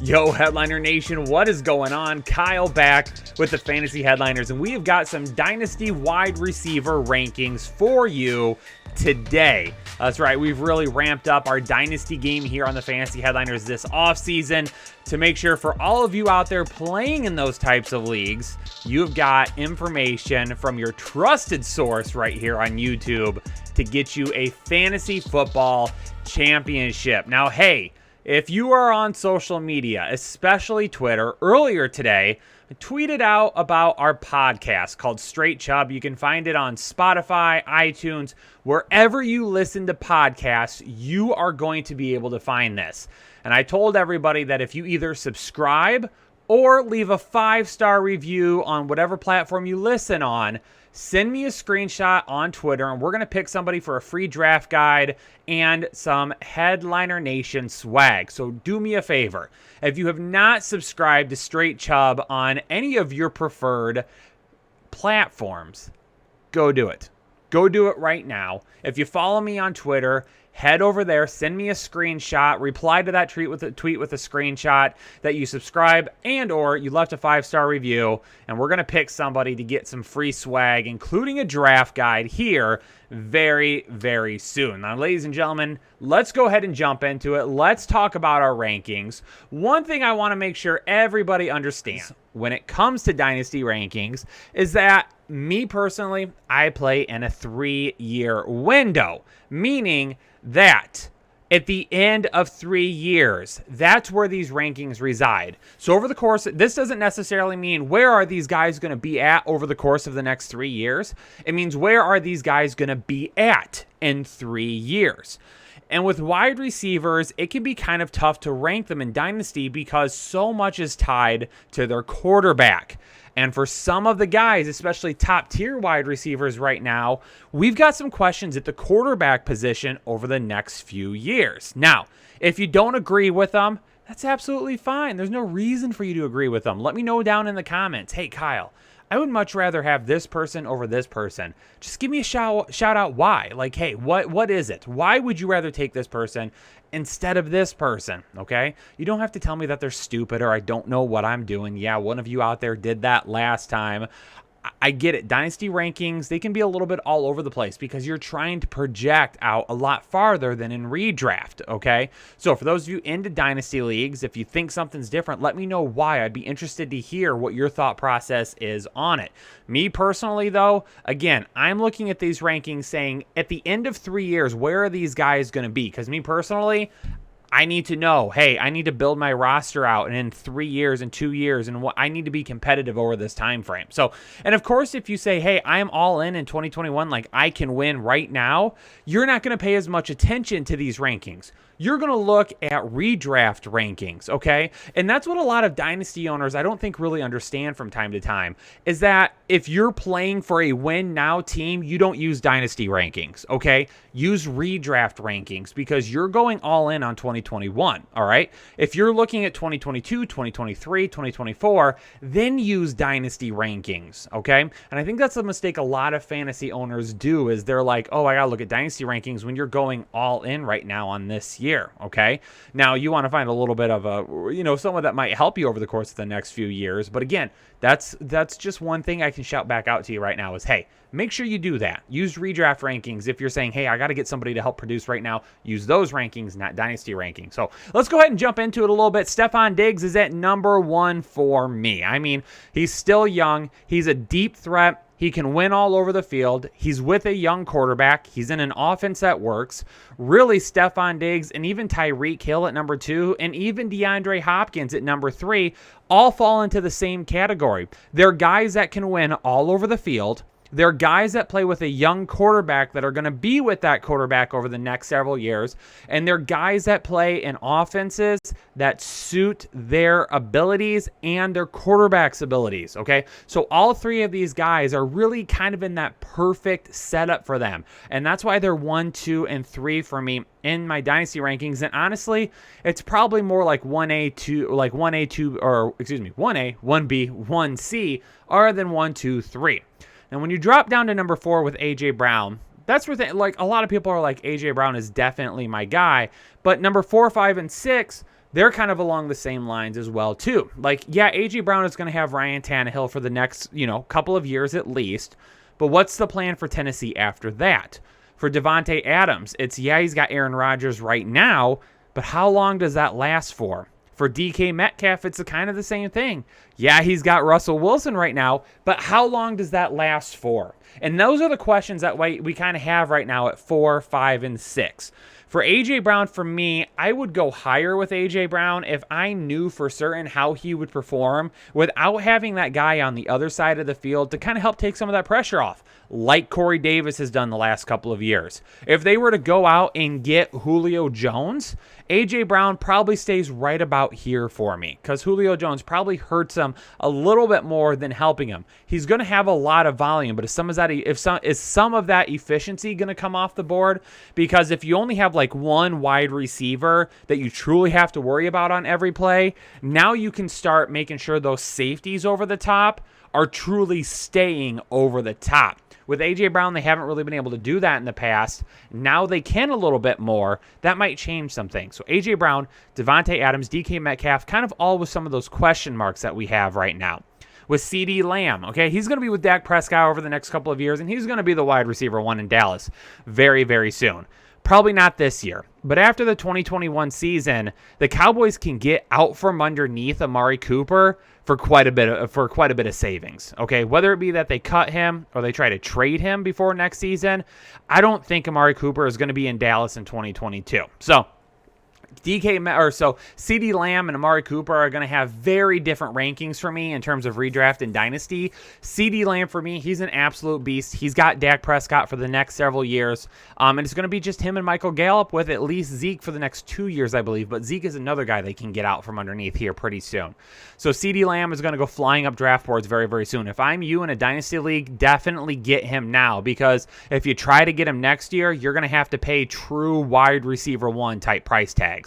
Yo, Headliner Nation, what is going on? Kyle back with the Fantasy Headliners, and we have got some Dynasty wide receiver rankings for you today. That's right, we've really ramped up our Dynasty game here on the Fantasy Headliners this offseason to make sure for all of you out there playing in those types of leagues, you've got information from your trusted source right here on YouTube to get you a fantasy football championship. Now, hey, if you are on social media, especially Twitter, earlier today, I tweeted out about our podcast called Straight Chubb. You can find it on Spotify, iTunes, wherever you listen to podcasts, you are going to be able to find this. And I told everybody that if you either subscribe or leave a 5-star review on whatever platform you listen on, send me a screenshot on Twitter, and we're going to pick somebody for a free draft guide and some Headliner Nation swag. So do me a favor. If you have not subscribed to Straight Chubb on any of your preferred platforms, go do it. Go do it right now. If you follow me on Twitter, head over there, send me a screenshot, reply to that tweet with a screenshot that you subscribe and or you left a 5-star review, and we're going to pick somebody to get some free swag, including a draft guide here very, very soon. Now, ladies and gentlemen, let's go ahead and jump into it. Let's talk about our rankings. One thing I want to make sure everybody understands when it comes to Dynasty rankings is that me personally, I play in a 3-year window, meaning that at the end of 3 years, that's where these rankings reside. So over the course, this doesn't necessarily mean where are these guys going to be at over the course of the next 3 years. It means where are these guys going to be at in 3 years. And with wide receivers, it can be kind of tough to rank them in Dynasty because so much is tied to their quarterback. And for some of the guys, especially top-tier wide receivers right now, we've got some questions at the quarterback position over the next few years. Now, if you don't agree with them, that's absolutely fine. There's no reason for you to agree with them. Let me know down in the comments. Hey, Kyle, I would much rather have this person over this person. Just give me a shout out why. Like, hey, what is it? Why would you rather take this person instead of this person, okay? You don't have to tell me that they're stupid or I don't know what I'm doing. Yeah, one of you out there did that last time. I get it. Dynasty rankings, they can be a little bit all over the place because you're trying to project out a lot farther than in redraft, okay? So for those of you into Dynasty leagues, if you think something's different, let me know why. I'd be interested to hear what your thought process is on it. Me personally, though, again, I'm looking at these rankings saying at the end of 3 years, where are these guys going to be? Because me personally, I need to know, hey, I need to build my roster out, and in 3 years and 2 years, and I need to be competitive over this time frame. So, and of course, if you say, hey, I am all in 2021, like I can win right now, you're not going to pay as much attention to these rankings. You're going to look at redraft rankings, okay? And that's what a lot of Dynasty owners, I don't think, really understand from time to time, is that if you're playing for a win-now team, you don't use Dynasty rankings, okay? Use redraft rankings because you're going all in on 2021, all right? If you're looking at 2022, 2023, 2024, then use Dynasty rankings, okay? And I think that's a mistake a lot of fantasy owners do is they're like, oh, I got to look at Dynasty rankings when you're going all in right now on this year. Okay. Now you want to find a little bit of a, someone that might help you over the course of the next few years. But again, that's just one thing I can shout back out to you right now is, hey, make sure you do that. Use redraft rankings. If you're saying, hey, I got to get somebody to help produce right now, use those rankings, not Dynasty rankings. So let's go ahead and jump into it a little bit. Stephon Diggs is at number 1 for me. I mean, he's still young. He's a deep threat. He can win all over the field. He's with a young quarterback. He's in an offense that works. Really, Stephon Diggs and even Tyreek Hill at number 2 and even DeAndre Hopkins at number 3 all fall into the same category. They're guys that can win all over the field. They're guys that play with a young quarterback that are going to be with that quarterback over the next several years. And they're guys that play in offenses that suit their abilities and their quarterback's abilities, okay? So all three of these guys are really kind of in that perfect setup for them. And that's why they're 1, 2, and 3 for me in my Dynasty rankings. And honestly, it's probably more like 1A, 2, like 1A, 2, or excuse me, 1A, 1B, 1C, other than 1, 2, 3. And when you drop down to number 4 with A.J. Brown, that's where a lot of people are like, A.J. Brown is definitely my guy. But number 4, 5, and 6, they're kind of along the same lines as well, too. Like, yeah, A.J. Brown is going to have Ryan Tannehill for the next, couple of years at least. But what's the plan for Tennessee after that? For Devonta Adams, he's got Aaron Rodgers right now, but how long does that last for? For DK Metcalf, it's kind of the same thing. Yeah, he's got Russell Wilson right now, but how long does that last for? And those are the questions that we kind of have right now at 4, 5, and 6. For A.J. Brown, for me, I would go higher with A.J. Brown if I knew for certain how he would perform without having that guy on the other side of the field to kind of help take some of that pressure off, like Corey Davis has done the last couple of years. If they were to go out and get Julio Jones, A.J. Brown probably stays right about here for me because Julio Jones probably hurts him a little bit more than helping him. He's going to have a lot of volume, but is some of that efficiency going to come off the board? Because if you only have like one wide receiver that you truly have to worry about on every play, now you can start making sure those safeties over the top are truly staying over the top. With A.J. Brown, they haven't really been able to do that in the past. Now they can a little bit more. That might change some things. So A.J. Brown, Devonta Adams, DK Metcalf, kind of all with some of those question marks that we have right now. With CeeDee Lamb, okay, he's going to be with Dak Prescott over the next couple of years, and he's going to be the wide receiver 1 in Dallas very, very soon. Probably not this year, but after the 2021 season, the Cowboys can get out from underneath Amari Cooper for quite a bit of savings. Okay, whether it be that they cut him or they try to trade him before next season, I don't think Amari Cooper is going to be in Dallas in 2022. So CeeDee Lamb and Amari Cooper are going to have very different rankings for me in terms of redraft and dynasty. CeeDee Lamb, for me, he's an absolute beast. He's got Dak Prescott for the next several years, and it's going to be just him and Michael Gallup with at least Zeke for the next 2 years, I believe, but Zeke is another guy they can get out from underneath here pretty soon. So CeeDee Lamb is going to go flying up draft boards very, very soon. If I'm you in a dynasty league, definitely get him now, because if you try to get him next year, you're going to have to pay true wide receiver 1 type price tags.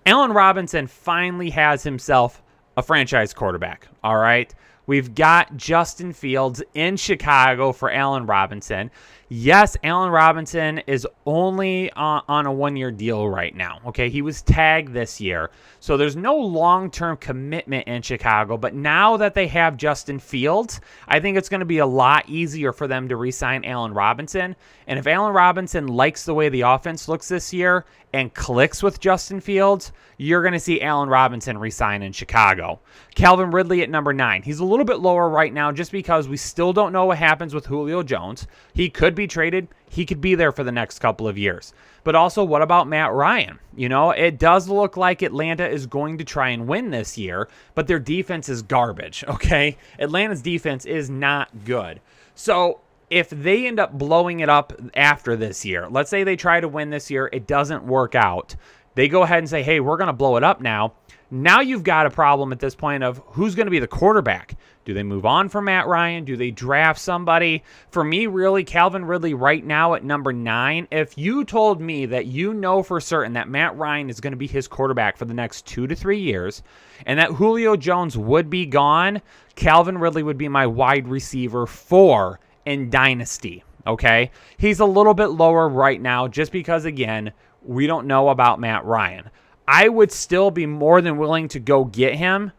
Allen Robinson finally has himself a franchise quarterback, all right? We've got Justin Fields in Chicago for Allen Robinson. Yes, Allen Robinson is only on a 1-year deal right now, okay? He was tagged this year, so there's no long-term commitment in Chicago, but now that they have Justin Fields, I think it's going to be a lot easier for them to re-sign Allen Robinson, and if Allen Robinson likes the way the offense looks this year and clicks with Justin Fields, you're going to see Allen Robinson re-sign in Chicago. Calvin Ridley at number 9. He's a little bit lower right now just because we still don't know what happens with Julio Jones. He could be traded. He could be there for the next couple of years. But also, what about Matt Ryan? It does look like Atlanta is going to try and win this year, but their defense is garbage, okay? Atlanta's defense is not good. So if they end up blowing it up after this year, let's say they try to win this year, it doesn't work out. They go ahead and say, hey, we're going to blow it up now. Now you've got a problem at this point of who's going to be the quarterback. Do they move on from Matt Ryan? Do they draft somebody? For me, really, Calvin Ridley right now at number 9. If you told me that you know for certain that Matt Ryan is going to be his quarterback for the next 2 to 3 years and that Julio Jones would be gone, Calvin Ridley would be my wide receiver 4 in Dynasty, okay? He's a little bit lower right now just because, again, we don't know about Matt Ryan. I would still be more than willing to go get him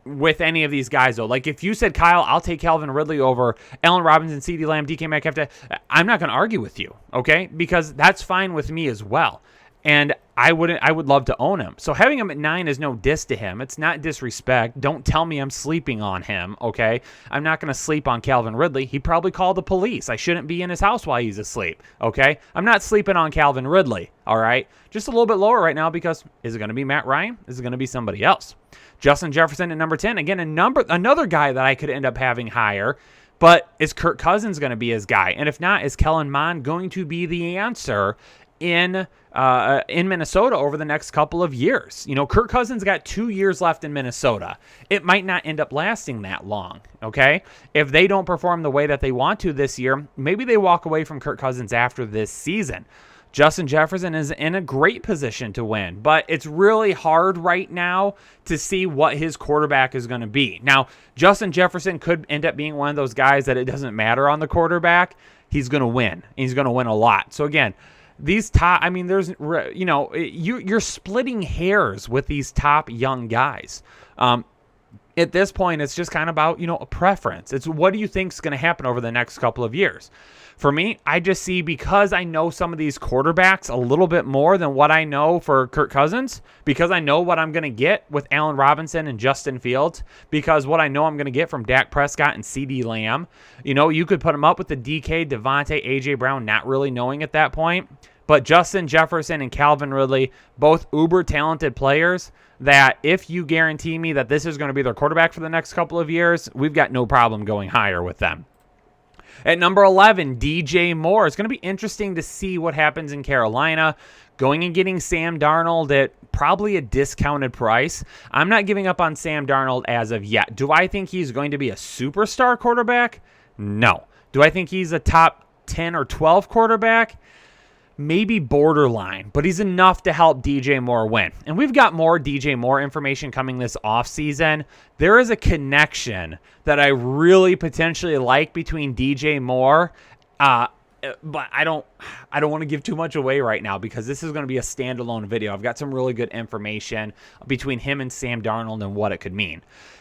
with any of these guys, though. Like, if you said, Kyle, I'll take Calvin Ridley over Allen Robinson, CeeDee Lamb, DK Metcalf, I'm not going to argue with you, okay? Because that's fine with me as well. And I would love to own him. So having him at 9 is no diss to him. It's not disrespect. Don't tell me I'm sleeping on him, okay? I'm not going to sleep on Calvin Ridley. He probably called the police. I shouldn't be in his house while he's asleep, okay? I'm not sleeping on Calvin Ridley, all right? Just a little bit lower right now because is it going to be Matt Ryan? Is it going to be somebody else? Justin Jefferson at number 10. Again, another guy that I could end up having higher, but is Kirk Cousins going to be his guy? And if not, is Kellen Mond going to be the answer in Minnesota over the next couple of years? Kirk Cousins got 2 years left in Minnesota. It might not end up lasting that long, okay? If they don't perform the way that they want to this year, maybe they walk away from Kirk Cousins after this season. Justin Jefferson is in a great position to win, but it's really hard right now to see what his quarterback is going to be. Now, Justin Jefferson could end up being one of those guys that it doesn't matter on the quarterback. He's going to win. He's going to win a lot. So again, these top, I mean, there's, you know, you're splitting hairs with these top young guys. At this point, it's just kind of about, you know, a preference. It's what do you think is going to happen over the next couple of years? For me, I just see, because I know some of these quarterbacks a little bit more than what I know for Kirk Cousins, because I know what I'm going to get with Allen Robinson and Justin Fields, because what I know I'm going to get from Dak Prescott and CeeDee Lamb. You know, you could put them up with the DK, Devontae, A.J. Brown, not really knowing at that point. But Justin Jefferson and Calvin Ridley, both uber talented players that if you guarantee me that this is going to be their quarterback for the next couple of years, we've got no problem going higher with them. At number 11, DJ Moore. It's going to be interesting to see what happens in Carolina. Going and getting Sam Darnold at probably a discounted price. I'm not giving up on Sam Darnold as of yet. Do I think he's going to be a superstar quarterback? No. Do I think he's a top 10 or 12 quarterback? Maybe borderline, but he's enough to help DJ Moore win. And we've got more DJ Moore information coming this offseason. There is a connection that I really potentially like between DJ Moore, but I don't want to give too much away right now because this is going to be a standalone video. I've got some really good information between him and Sam Darnold and what it could mean.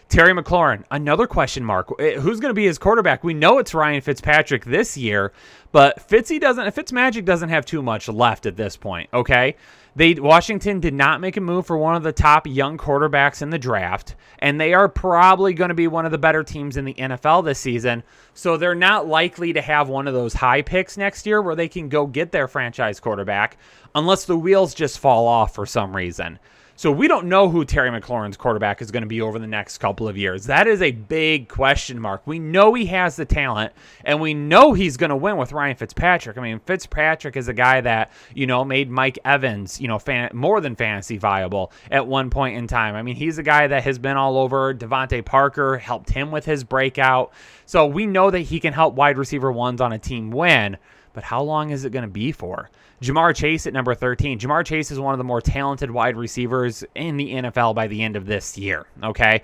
Terry McLaurin, another question mark. Who's going to be his quarterback? We know it's Ryan Fitzpatrick this year, but Fitzmagic doesn't have too much left at this point, okay? Washington did not make a move for one of the top young quarterbacks in the draft, and they are probably going to be one of the better teams in the NFL this season, so they're not likely to have one of those high picks next year where they can go get their franchise quarterback unless the wheels just fall off for some reason. So we don't know who Terry McLaurin's quarterback is going to be over the next couple of years. That is a big question mark. We know he has the talent, and we know he's going to win with Ryan Fitzpatrick. I mean, Fitzpatrick is a guy that, you know, made Mike Evans, you know, more than fantasy viable at one point in time. I mean, he's a guy that has been all over. Devontae Parker helped him with his breakout. So we know that he can help wide receiver ones on a team win, but how long is it going to be for? Jamar Chase at number 13. Jamar Chase is one of the more talented wide receivers in the NFL by the end of this year, okay?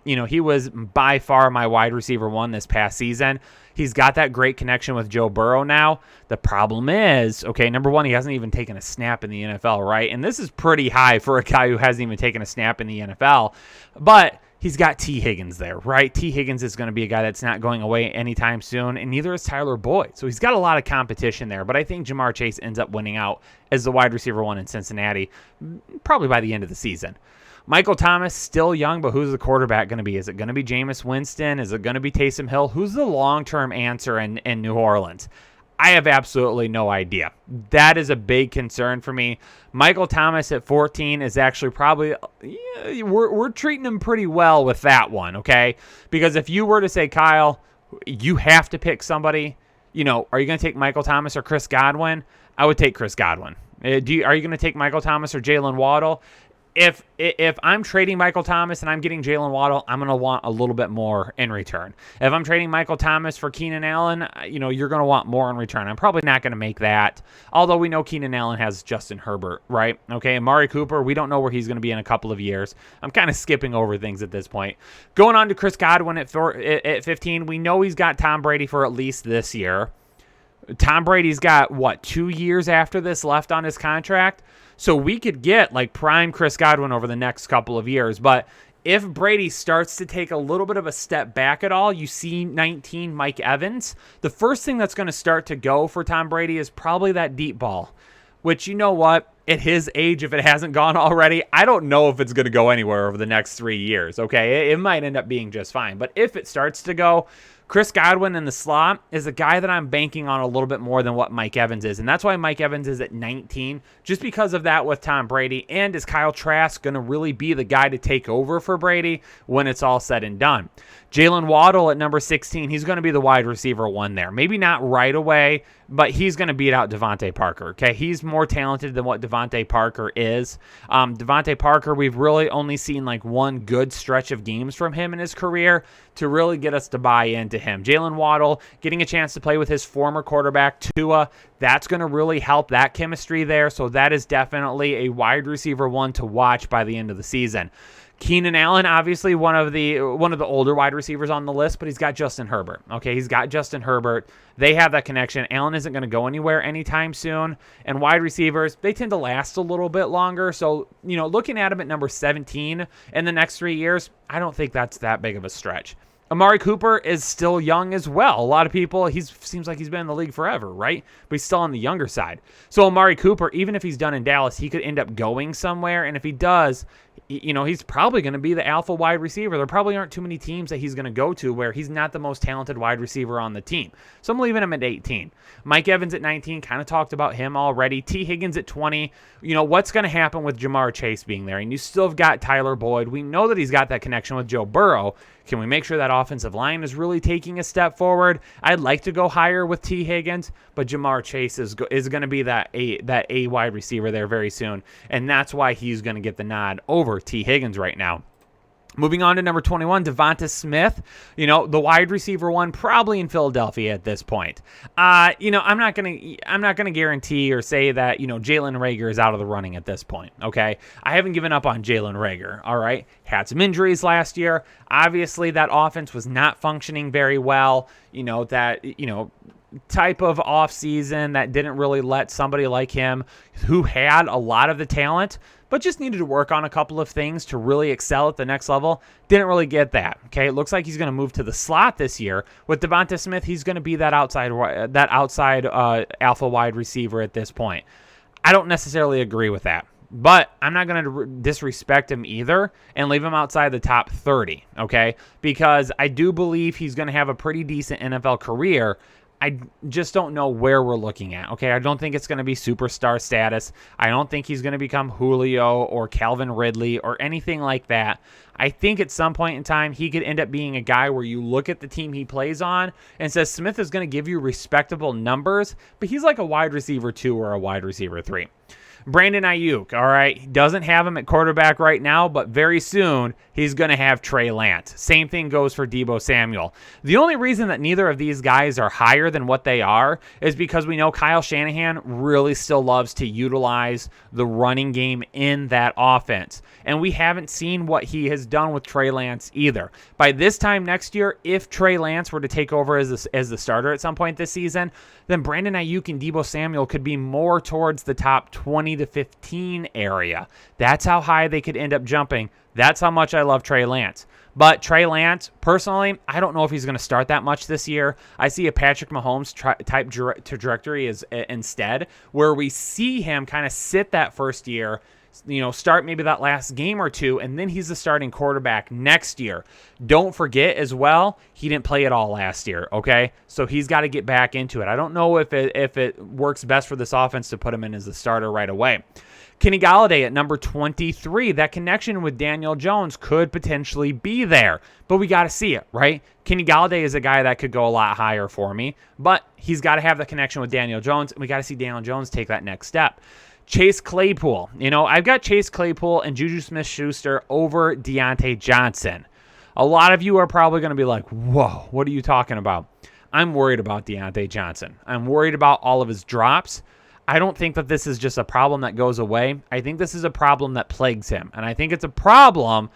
You know, he was by far my wide receiver one this past season. He's got that great connection with Joe Burrow now. The problem is, okay, number one, he hasn't even taken a snap in the NFL, right? And this is pretty high for a guy who hasn't even taken a snap in the NFL. But he's got T. Higgins there, right? T. Higgins is going to be a guy that's not going away anytime soon, and neither is Tyler Boyd. So he's got a lot of competition there, but I think Jamar Chase ends up winning out as the wide receiver one in Cincinnati, probably by the end of the season. Michael Thomas, still young, but who's the quarterback going to be? Is it going to be Jameis Winston? Is it going to be Taysom Hill? Who's the long-term answer in New Orleans? I have absolutely no idea. That is a big concern for me. Michael Thomas at 14 is actually probably, we're treating him pretty well with that one, okay? Because if you were to say, Kyle, you have to pick somebody, you know, are you going to take Michael Thomas or Chris Godwin? I would take Chris Godwin. Are you going to take Michael Thomas or Jalen Waddle? If I'm trading Michael Thomas and I'm getting Jalen Waddle, I'm going to want a little bit more in return. If I'm trading Michael Thomas for Keenan Allen, you know, you're going to want more in return. I'm probably not going to make that, although we know Keenan Allen has Justin Herbert, right? Okay, Amari Cooper, we don't know where he's going to be in a couple of years. I'm kind of skipping over things at this point. Going on to Chris Godwin at 15, we know he's got Tom Brady for at least this year. Tom Brady's got, 2 years after this left on his contract? So we could get like prime Chris Godwin over the next couple of years. But if Brady starts to take a little bit of a step back at all, you see 19 Mike Evans, the first thing that's going to start to go for Tom Brady is probably that deep ball, which, you know what, at his age, if it hasn't gone already, I don't know if it's going to go anywhere over the next 3 years, okay? It might end up being just fine. But if it starts to go, Chris Godwin in the slot is a guy that I'm banking on a little bit more than what Mike Evans is. And that's why Mike Evans is at 19, just because of that with Tom Brady. And is Kyle Trask going to really be the guy to take over for Brady when it's all said and done? Jalen Waddle at number 16, he's going to be the wide receiver one there. Maybe not right away, but he's going to beat out Devontae Parker, okay? He's more talented than what Devontae Parker is. Devontae Parker, we've really only seen like one good stretch of games from him in his career to really get us to buy into him. Jalen Waddle getting a chance to play with his former quarterback, Tua, that's going to really help that chemistry there. So that is definitely a wide receiver one to watch by the end of the season. Keenan Allen, obviously one of the older wide receivers on the list, but he's got Justin Herbert. Okay, he's got Justin Herbert. They have that connection. Allen isn't going to go anywhere anytime soon. And wide receivers, they tend to last a little bit longer. So, looking at him at number 17 in the next 3 years, I don't think that's that big of a stretch. Amari Cooper is still young as well. A lot of people, seems like he's been in the league forever, right? But he's still on the younger side. So Amari Cooper, even if he's done in Dallas, he could end up going somewhere. And if he does, he's probably going to be the alpha wide receiver. There probably aren't too many teams that he's going to go to where he's not the most talented wide receiver on the team. So I'm leaving him at 18. Mike Evans at 19, kind of talked about him already. T. Higgins at 20. What's going to happen with Jamar Chase being there? And you still have got Tyler Boyd. We know that he's got that connection with Joe Burrow. Can we make sure that offensive line is really taking a step forward? I'd like to go higher with T. Higgins, but Jamar Chase is going to be that A wide receiver there very soon, and that's why he's going to get the nod over T. Higgins right now. Moving on to number 21, Devonta Smith, the wide receiver one, probably in Philadelphia at this point. I'm not gonna guarantee or say that Jalen Reagor is out of the running at this point. Okay, I haven't given up on Jalen Reagor. All right, had some injuries last year. Obviously, that offense was not functioning very well. Type of offseason that didn't really let somebody like him, who had a lot of the talent, but just needed to work on a couple of things to really excel at the next level. Didn't really get that. Okay, it looks like he's going to move to the slot this year. With Devonta Smith, he's going to be that outside alpha wide receiver at this point. I don't necessarily agree with that, but I'm not going to disrespect him either and leave him outside the top 30, okay? Because I do believe he's going to have a pretty decent NFL career. I just don't know where we're looking at, okay? I don't think it's going to be superstar status. I don't think he's going to become Julio or Calvin Ridley or anything like that. I think at some point in time, he could end up being a guy where you look at the team he plays on and says Smith is going to give you respectable numbers, but he's like a wide receiver 2 or a wide receiver 3. Brandon Ayuk, all right, he doesn't have him at quarterback right now, but very soon he's going to have Trey Lance. Same thing goes for Deebo Samuel. The only reason that neither of these guys are higher than what they are is because we know Kyle Shanahan really still loves to utilize the running game in that offense. And we haven't seen what he has done with Trey Lance either. By this time next year, if Trey Lance were to take over as the starter at some point this season, then Brandon Ayuk and Deebo Samuel could be more towards the top 20 to 15 area. That's how high they could end up jumping. That's how much I love Trey Lance. But Trey Lance, personally, I don't know if he's going to start that much this year. I see a Patrick Mahomes type trajectory instead, where we see him kind of sit that first year, start maybe that last game or two, and then he's the starting quarterback next year. Don't forget as well, he didn't play at all last year, okay? So he's got to get back into it. I don't know if it works best for this offense to put him in as the starter right away. Kenny Golladay at number 23. That connection with Daniel Jones could potentially be there, but we got to see it, right? Kenny Golladay is a guy that could go a lot higher for me, but he's got to have the connection with Daniel Jones, and we got to see Daniel Jones take that next step. Chase Claypool. I've got Chase Claypool and Juju Smith-Schuster over Deontay Johnson. A lot of you are probably going to be like, whoa, what are you talking about? I'm worried about Deontay Johnson. I'm worried about all of his drops. I don't think that this is just a problem that goes away. I think this is a problem that plagues him. And I think it's a problem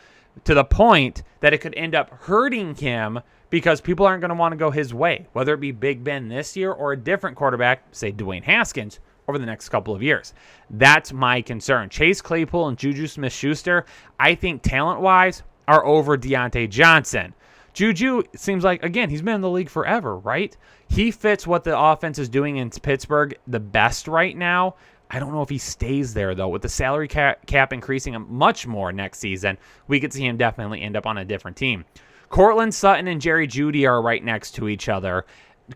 to the point that it could end up hurting him because people aren't going to want to go his way, whether it be Big Ben this year or a different quarterback, say Dwayne Haskins, over the next couple of years. That's my concern. Chase Claypool and Juju Smith-Schuster, I think talent-wise, are over Deontay Johnson. Juju seems like, again, he's been in the league forever, right? He fits what the offense is doing in Pittsburgh the best right now. I don't know if he stays there, though. With the salary cap increasing much more next season, we could see him definitely end up on a different team. Cortland Sutton and Jerry Jeudy are right next to each other.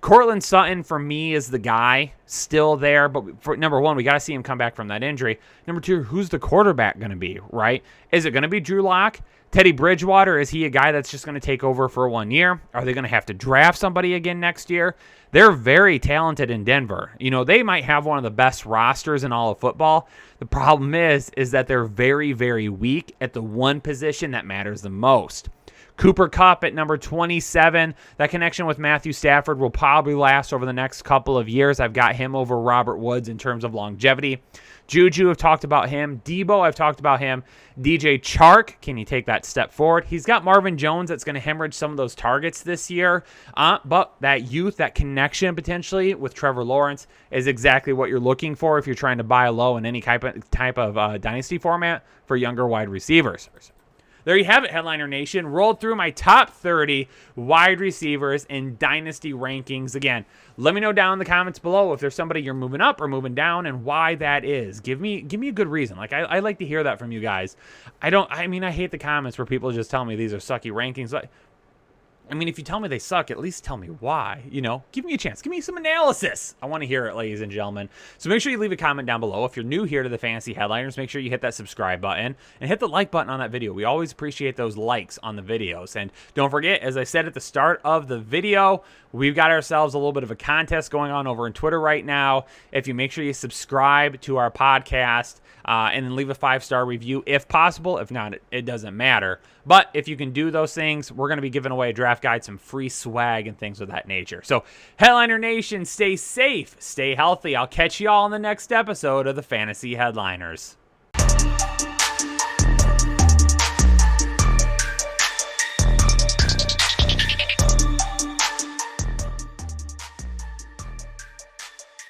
Cortland Sutton, for me, is the guy still there. But for number one, we got to see him come back from that injury. Number two, who's the quarterback going to be, right? Is it going to be Drew Lock? Teddy Bridgewater, is he a guy that's just going to take over for 1 year? Are they going to have to draft somebody again next year? They're very talented in Denver. They might have one of the best rosters in all of football. The problem is that they're very, very weak at the one position that matters the most. Cooper Kupp at number 27. That connection with Matthew Stafford will probably last over the next couple of years. I've got him over Robert Woods in terms of longevity. Juju, I've talked about him. Debo, I've talked about him. DJ Chark, can you take that step forward? He's got Marvin Jones that's going to hemorrhage some of those targets this year. But that youth, that connection potentially with Trevor Lawrence is exactly what you're looking for if you're trying to buy low in any type of dynasty format for younger wide receivers. There you have it, Headliner Nation. Rolled through my top 30 wide receivers in Dynasty Rankings. Again, let me know down in the comments below if there's somebody you're moving up or moving down and why that is. Give me a good reason. Like, I like to hear that from you guys. I hate the comments where people just tell me these are sucky rankings. I mean, if you tell me they suck, at least tell me why. Give me a chance. Give me some analysis. I want to hear it, ladies and gentlemen. So make sure you leave a comment down below. If you're new here to the Fantasy Headliners, make sure you hit that subscribe button and hit the like button on that video. We always appreciate those likes on the videos. And don't forget, as I said at the start of the video, we've got ourselves a little bit of a contest going on over on Twitter right now. If you make sure you subscribe to our podcast and then leave a 5-star review if possible. If not, it doesn't matter. But if you can do those things, we're going to be giving away a draft guide, some free swag and things of that nature. So Headliner Nation, stay safe, stay healthy. I'll catch you all in the next episode of the Fantasy Headliners.